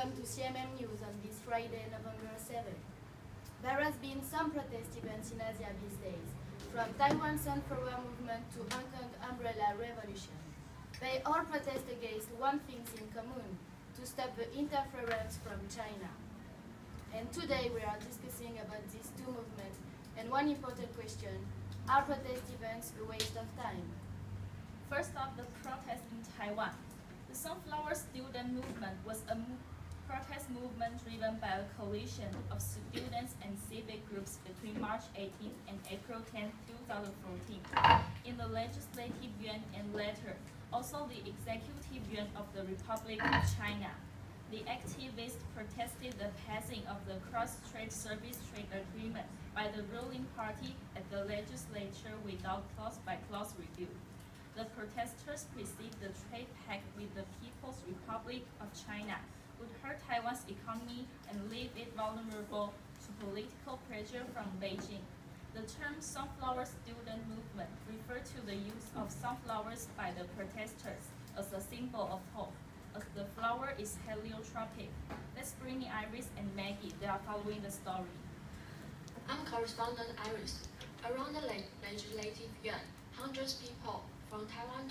welcome to CMM News on this Friday, November 7. There has been some protest events in Asia these days, from Taiwan Sunflower Movement to Hong Kong Umbrella Revolution. They all protest against one thing in common, to stop the interference from China. And today we are discussing about these two movements, and one important question, are protest events a waste of time? First up, the protest in Taiwan. The Sunflower Student Movement was a protest movement driven by a coalition of students and civic groups between March 18 and April 10, 2014, in the Legislative Yuan and later, also the Executive Yuan of the Republic of China. The activists protested the passing of the Cross-Strait Service Trade Agreement by the ruling party at the legislature without clause-by-clause review. The protesters perceived the trade pact with the People's Republic of China would hurt Taiwan's economy and leave it vulnerable to political pressure from Beijing. The term Sunflower Student Movement referred to the use of sunflowers by the protesters as a symbol of hope, as the flower is heliotropic. Let's bring in Iris and Maggie. They are following the story. I'm correspondent Iris. Around the Legislative Yuan, hundreds of people from Taiwan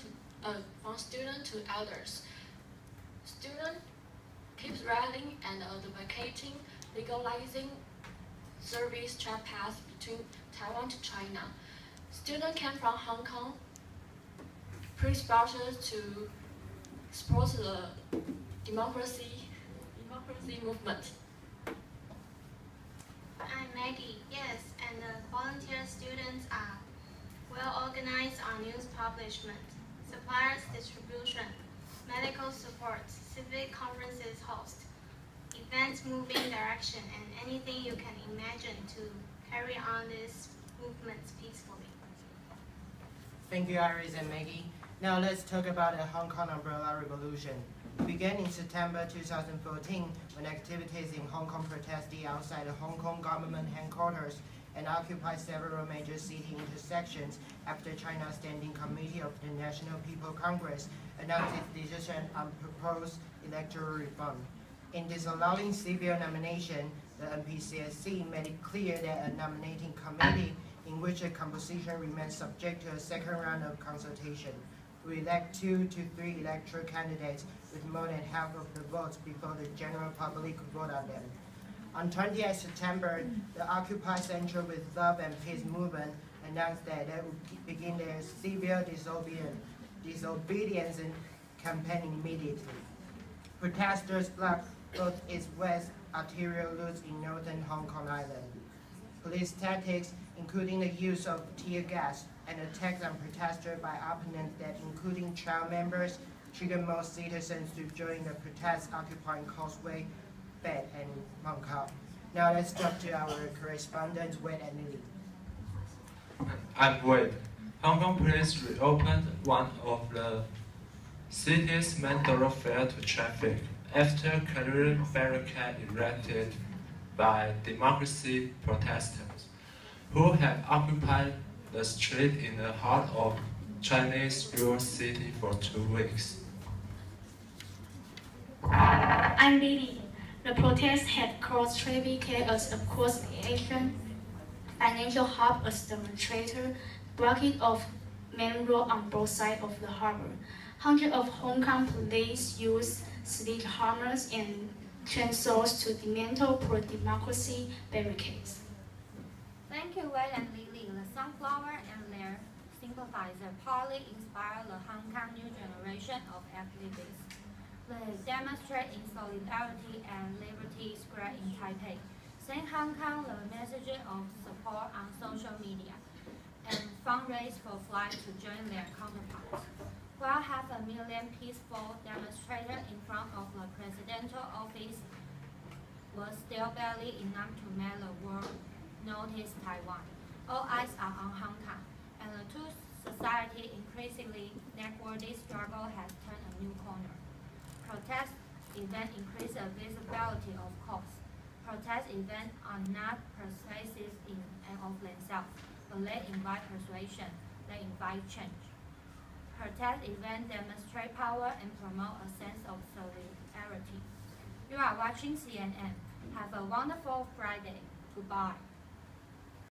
from students to elders. Students keep rallying and advocating legalizing service trade paths between Taiwan to China. Students came from Hong Kong, pre-sponsors to support the democracy movement. I'm Maggie. Yes, and the volunteer students are well organized on news publishment, suppliers distribution, medical support, civic conferences host, events moving direction, and anything you can imagine to carry on these movements peacefully. Thank you, Iris and Maggie. Now let's talk about the Hong Kong Umbrella Revolution. It began in September 2014 when activities in Hong Kong protested outside the Hong Kong government headquarters and occupied several major city intersections after China's Standing Committee of the National People Congress announced its decision on proposed electoral reform. In disallowing civil nomination, the NPCSC made it clear that a nominating committee in which a composition remains subject to a second round of consultation will elect 2 to 3 electoral candidates with more than half of the votes before the general public could vote on them. On 20th September, the Occupy Central with Love and Peace movement announced that they would begin their civil disobedience campaign immediately. Protesters blocked both east-west arterial routes in northern Hong Kong Island. Police tactics, including the use of tear gas and attacks on protesters by opponents that including child members, triggered most citizens to join the protests occupying Causeway, Bay, and Mong Kok. Now let's talk to our correspondents, Wade and Lily. I'm Wade. Hong Kong police reopened one of the city's main thoroughfare to traffic after clearing barricade erected by democracy protesters who had occupied the street in the heart of Chinese Jewel City for 2 weeks. I'm Lily. The protest had crossed traffic as a cross-Asian financial hub as demonstrators blockade of main road on both sides of the harbor. Hundreds of Hong Kong police used sledgehammers and chainsaws to dismantle pro-democracy barricades. Thank you, Wei and Lily. The Sunflower and their sympathizers partly inspired the Hong Kong new generation of activists. They demonstrate in solidarity and Liberty Square in Taipei, send Hong Kong the message of support on social media, and fundraise for flights to join their counterparts. While 500,000 peaceful demonstrators in front of the presidential office was still barely enough to make the world notice Taiwan, all eyes are on Hong Kong, and the two societies increasingly neck-worthy struggle has turned a new corner. Protest events increase the visibility of course. Protest events are not persuasive in and of themselves, but they invite persuasion, they invite change. Protest events demonstrate power and promote a sense of solidarity. You are watching CNN. Have a wonderful Friday. Goodbye.